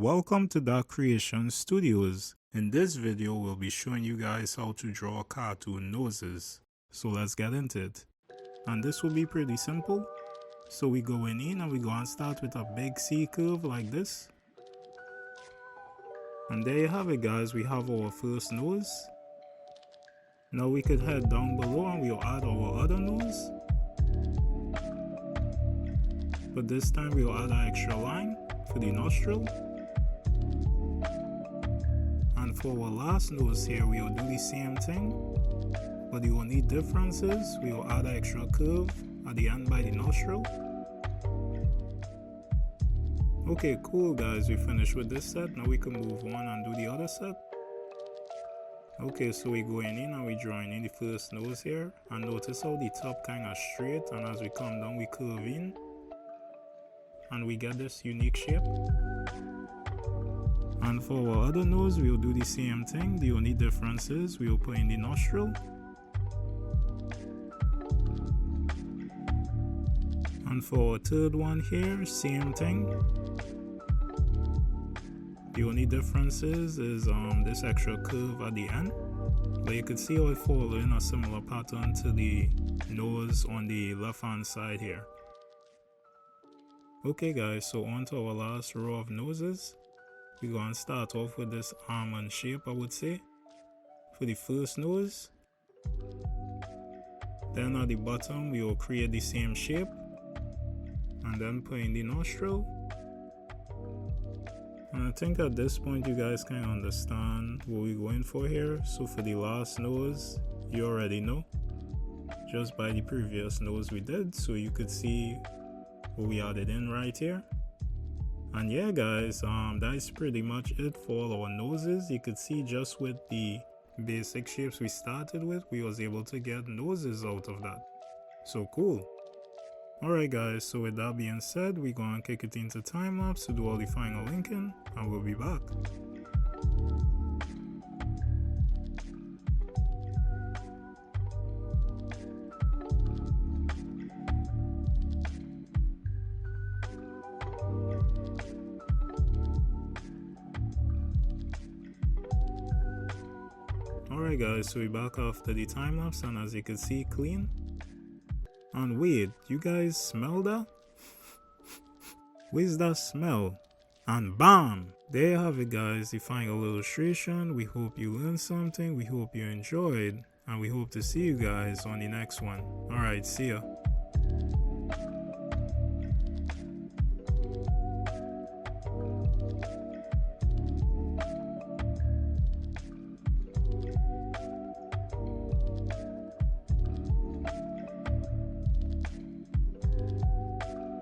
Welcome to Dark Creation Studios. In this video, we'll be showing you guys how to draw cartoon noses. So let's get into it. And this will be pretty simple. So we go in and we go and start with a big C curve like this. And there you have it, guys. We have our first nose. Now we could head down below and we'll add our other nose. But this time we'll add an extra line for the nostril. And for our last nose here, we'll do the same thing. But the only difference is we'll add an extra curve at the end by the nostril. Okay, cool guys, we finished with this set. Now we can move on and do the other set. Okay, so we going in and we drawing in the first nose here. And notice how the top kind of straight, and as we come down we curve in. And we get this unique shape. And for our other nose, we'll do the same thing. The only difference is we'll put in the nostril. And for our third one here, same thing. The only difference is this extra curve at the end. But you can see how it follows in a similar pattern to the nose on the left hand side here. Okay guys, so on to our last row of noses. We're going to start off with this almond shape, I would say, for the first nose. Then at the bottom we will create the same shape and then put in the nostril. And I think at this point you guys can understand what we're going for here. So for the last nose, you already know just by the previous nose we did, so you could see what we added in right here. And yeah guys, that is pretty much it for all our noses. You could see just with the basic shapes we started with, we was able to get noses out of that. So cool. Alright guys, so with that being said, we're going to kick it into time-lapse to do all the final linking, and we'll be back. Alright guys, so we're back after the time-lapse, and as you can see, clean. And wait, you guys smell that? Where's that smell? And bam! There you have it guys, the final illustration. We hope you learned something, we hope you enjoyed, and we hope to see you guys on the next one. Alright, see ya.